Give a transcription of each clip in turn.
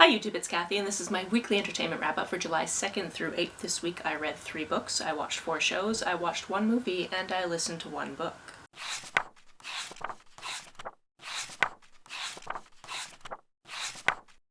Hi YouTube, it's Kathy, and this is my weekly entertainment wrap-up for July 2nd through 8th. This week I read 3 books, I watched 4 shows, I watched 1 movie, and I listened to 1 book.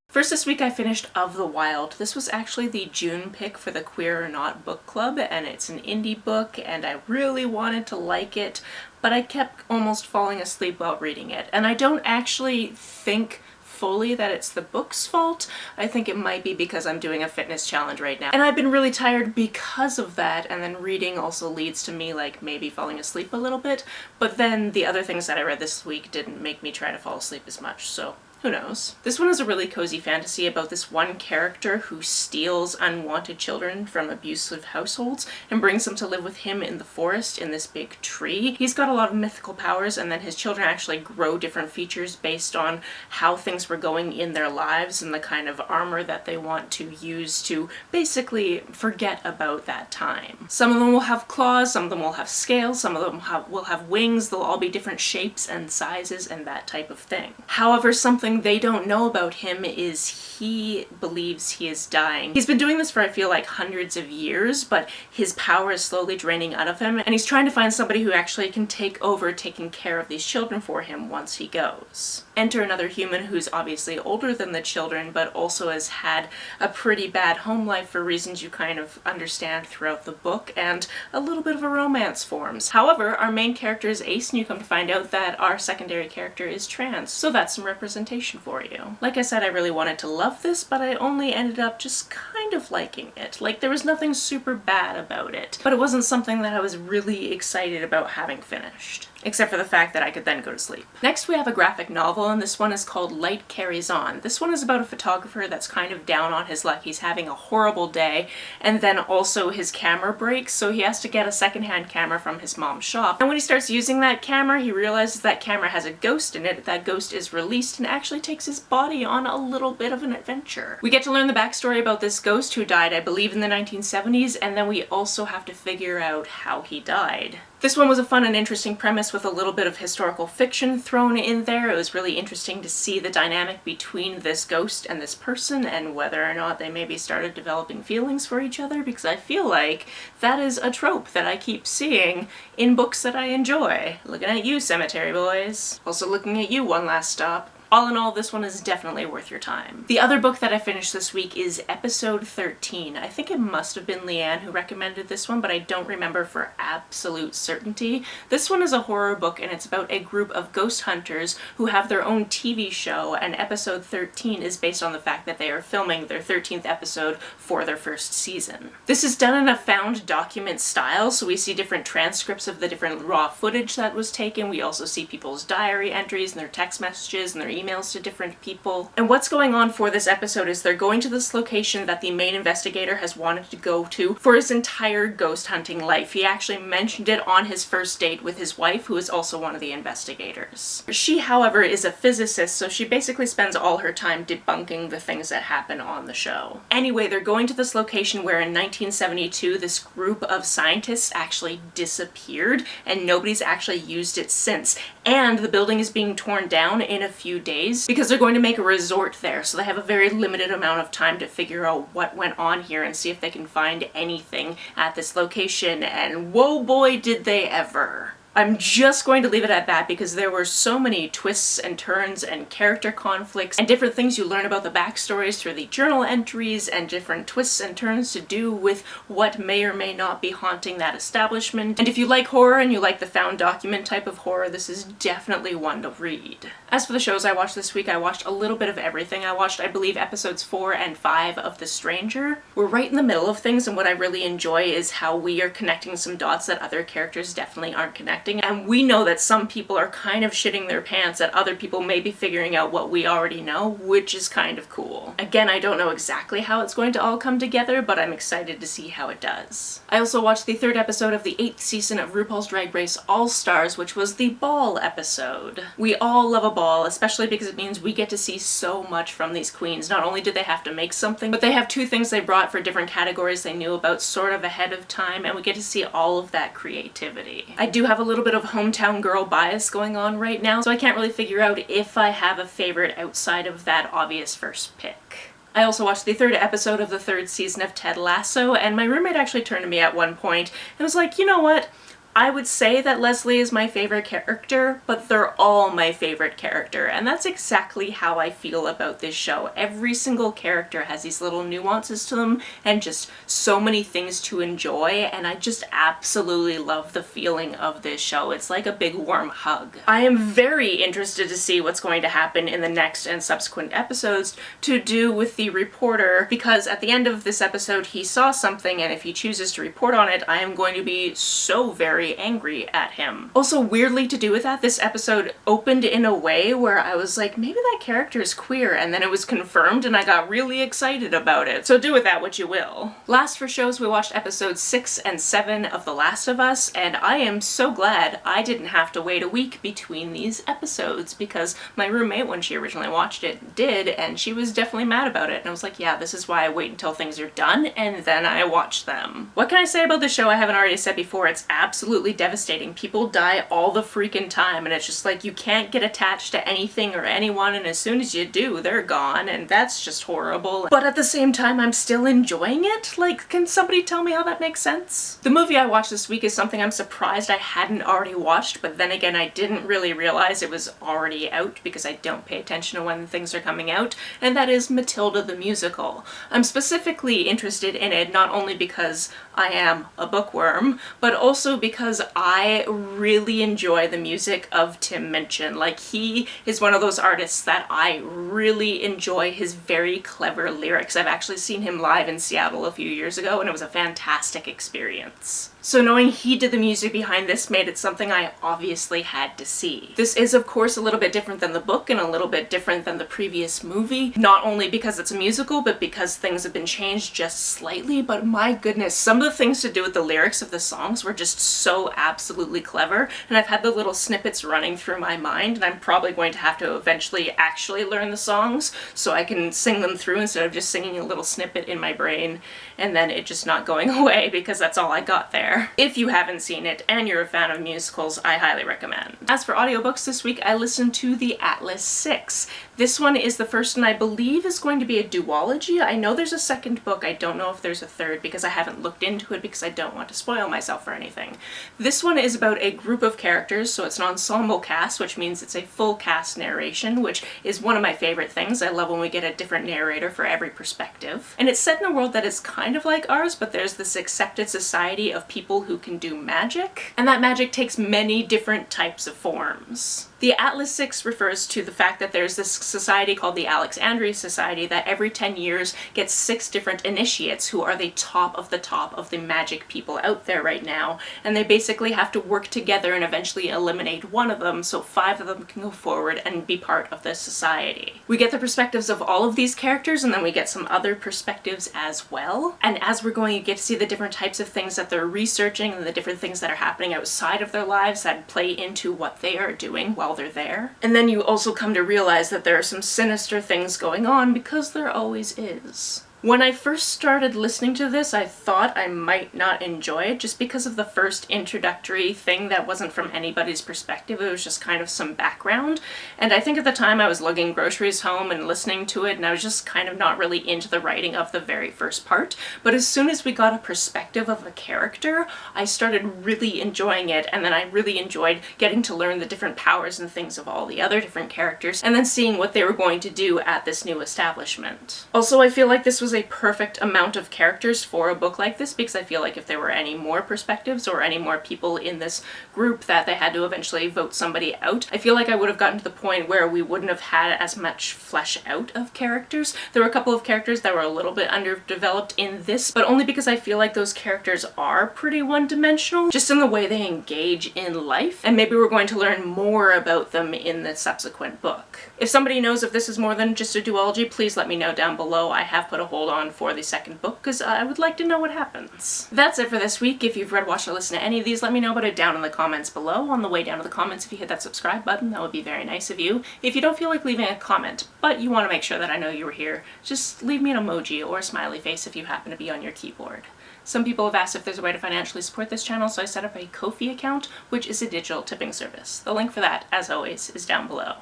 First this week I finished Of the Wild. This was actually the June pick for the Queer or Not book club, and it's an indie book, and I really wanted to like it, but I kept almost falling asleep while reading it. And I don't actually think fully that it's the book's fault. I think it might be because I'm doing a fitness challenge right now. And I've been really tired because of that, and then reading also leads to me like maybe falling asleep a little bit, but then the other things that I read this week didn't make me try to fall asleep as much, so who knows? This one is a really cozy fantasy about this one character who steals unwanted children from abusive households and brings them to live with him in the forest in this big tree. He's got a lot of mythical powers, and then his children actually grow different features based on how things were going in their lives and the kind of armor that they want to use to basically forget about that time. Some of them will have claws, some of them will have scales, some of them will have wings. They'll all be different shapes and sizes and that type of thing. However, something they don't know about him is he believes he is dying. He's been doing this for I feel like hundreds of years, but his power is slowly draining out of him, and he's trying to find somebody who actually can take over taking care of these children for him once he goes. Enter another human who's obviously older than the children, but also has had a pretty bad home life for reasons you kind of understand throughout the book, and a little bit of a romance forms. However, our main character is ace, and you come to find out that our secondary character is trans, so that's some representation for you. Like I said, I really wanted to love this, but I only ended up just kind of liking it. Like, there was nothing super bad about it, but it wasn't something that I was really excited about having finished. Except for the fact that I could then go to sleep. Next we have a graphic novel, and this one is called Light Carries On. This one is about a photographer that's kind of down on his luck. He's having a horrible day, and then also his camera breaks, so he has to get a secondhand camera from his mom's shop. And when he starts using that camera, he realizes that camera has a ghost in it. That ghost is released and actually takes his body on a little bit of an adventure. We get to learn the backstory about this ghost who died, I believe, in the 1970s, and then we also have to figure out how he died. This one was a fun and interesting premise with a little bit of historical fiction thrown in there. It was really interesting to see the dynamic between this ghost and this person and whether or not they maybe started developing feelings for each other, because I feel like that is a trope that I keep seeing in books that I enjoy. Looking at you, Cemetery Boys. Also looking at you, One Last Stop. All in all, this one is definitely worth your time. The other book that I finished this week is Episode 13. I think it must have been Leanne who recommended this one, but I don't remember for absolute certainty. This one is a horror book, and it's about a group of ghost hunters who have their own TV show, and Episode 13 is based on the fact that they are filming their 13th episode for their first season. This is done in a found document style, so we see different transcripts of the different raw footage that was taken. We also see people's diary entries and their text messages and their emails to different people. And what's going on for this episode is they're going to this location that the main investigator has wanted to go to for his entire ghost hunting life. He actually mentioned it on his first date with his wife, who is also one of the investigators. She, however, is a physicist, so she basically spends all her time debunking the things that happen on the show. Anyway, they're going to this location where in 1972 this group of scientists actually disappeared, and nobody's actually used it since. And the building is being torn down in a few days because they're going to make a resort there, so they have a very limited amount of time to figure out what went on here and see if they can find anything at this location, and whoa boy did they ever. I'm just going to leave it at that because there were so many twists and turns and character conflicts and different things you learn about the backstories through the journal entries and different twists and turns to do with what may or may not be haunting that establishment. And if you like horror and you like the found document type of horror, this is definitely one to read. As for the shows I watched this week, I watched a little bit of everything. I watched, I believe, episodes 4 and 5 of The Stranger. We're right in the middle of things, and what I really enjoy is how we are connecting some dots that other characters definitely aren't connecting. And we know that some people are kind of shitting their pants, that other people may be figuring out what we already know, which is kind of cool. Again, I don't know exactly how it's going to all come together, but I'm excited to see how it does. I also watched the 3rd episode of the 8th season of RuPaul's Drag Race All-Stars, which was the ball episode. We all love a ball, especially because it means we get to see so much from these queens. Not only did they have to make something, but they have 2 things they brought for different categories they knew about sort of ahead of time, and we get to see all of that creativity. I do have a little bit of hometown girl bias going on right now, so I can't really figure out if I have a favorite outside of that obvious first pick. I also watched the third episode of the third season of Ted Lasso, and my roommate actually turned to me at one point and was like, you know what? I would say that Leslie is my favorite character, but they're all my favorite character, and that's exactly how I feel about this show. Every single character has these little nuances to them and just so many things to enjoy, and I just absolutely love the feeling of this show. It's like a big warm hug. I am very interested to see what's going to happen in the next and subsequent episodes to do with the reporter, because at the end of this episode he saw something, and if he chooses to report on it, I am going to be so very angry at him. Also, weirdly to do with that, this episode opened in a way where I was like, maybe that character is queer, and then it was confirmed and I got really excited about it. So do with that what you will. Last for shows, we watched episodes 6 and 7 of The Last of Us, and I am so glad I didn't have to wait a week between these episodes, because my roommate, when she originally watched it, did, and she was definitely mad about it. And I was like, yeah, this is why I wait until things are done and then I watch them. What can I say about the show I haven't already said before? It's absolutely devastating. People die all the freaking time, and it's just like you can't get attached to anything or anyone, and as soon as you do, they're gone, and that's just horrible. But at the same time, I'm still enjoying it? Like, can somebody tell me how that makes sense? The movie I watched this week is something I'm surprised I hadn't already watched, but then again, I didn't really realize it was already out because I don't pay attention to when things are coming out, and that is Matilda the Musical. I'm specifically interested in it not only because I am a bookworm, but also because I really enjoy the music of Tim Minchin. Like, he is one of those artists that I really enjoy his very clever lyrics. I've actually seen him live in Seattle a few years ago, and it was a fantastic experience. So knowing he did the music behind this made it something I obviously had to see. This is of course a little bit different than the book and a little bit different than the previous movie, not only because it's a musical, but because things have been changed just slightly, but my goodness, some of the things to do with the lyrics of the songs were just so absolutely clever, and I've had the little snippets running through my mind, and I'm probably going to have to eventually actually learn the songs so I can sing them through instead of just singing a little snippet in my brain and then it just not going away, because that's all I got there. If you haven't seen it and you're a fan of musicals, I highly recommend. As for audiobooks this week, I listened to The Atlas 6. This one is the first and I believe is going to be a duology. I know there's a second book. I don't know if there's a third because I haven't looked into it because I don't want to spoil myself or anything. This one is about a group of characters, so it's an ensemble cast, which means it's a full cast narration, which is one of my favorite things. I love when we get a different narrator for every perspective. And it's set in a world that is kind of like ours, but there's this accepted society of people who can do magic, and that magic takes many different types of forms. The Atlas 6 refers to the fact that there's this society called the Alexandria Society that every 10 years gets 6 different initiates who are the top of the magic people out there right now, and they basically have to work together and eventually eliminate one of them so 5 of them can go forward and be part of this society. We get the perspectives of all of these characters, and then we get some other perspectives as well, and as we're going to get to see the different types of things that they're researching and the different things that are happening outside of their lives that play into what they are doing while they're there. And then you also come to realize that there are some sinister things going on, because there always is. When I first started listening to this, I thought I might not enjoy it just because of the first introductory thing that wasn't from anybody's perspective. It was just kind of some background. And I think at the time I was lugging groceries home and listening to it, and I was just kind of not really into the writing of the very first part. But as soon as we got a perspective of a character, I started really enjoying it, and then I really enjoyed getting to learn the different powers and things of all the other different characters, and then seeing what they were going to do at this new establishment. Also, I feel like this was a perfect amount of characters for a book like this, because I feel like if there were any more perspectives or any more people in this group that they had to eventually vote somebody out, I feel like I would have gotten to the point where we wouldn't have had as much flesh out of characters. There were a couple of characters that were a little bit underdeveloped in this, but only because I feel like those characters are pretty one-dimensional, just in the way they engage in life, and maybe we're going to learn more about them in the subsequent book. If somebody knows if this is more than just a duology, please let me know down below. I have put a hold on for the second book because I would like to know what happens. That's it for this week. If you've read, watched, or listened to any of these, let me know about it down in the comments below. On the way down to the comments, if you hit that subscribe button, that would be very nice of you. If you don't feel like leaving a comment, but you want to make sure that I know you were here, just leave me an emoji or a smiley face if you happen to be on your keyboard. Some people have asked if there's a way to financially support this channel, so I set up a Ko-fi account, which is a digital tipping service. The link for that, as always, is down below.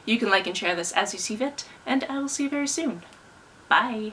You can like and share this as you see fit, and I will see you very soon. Bye!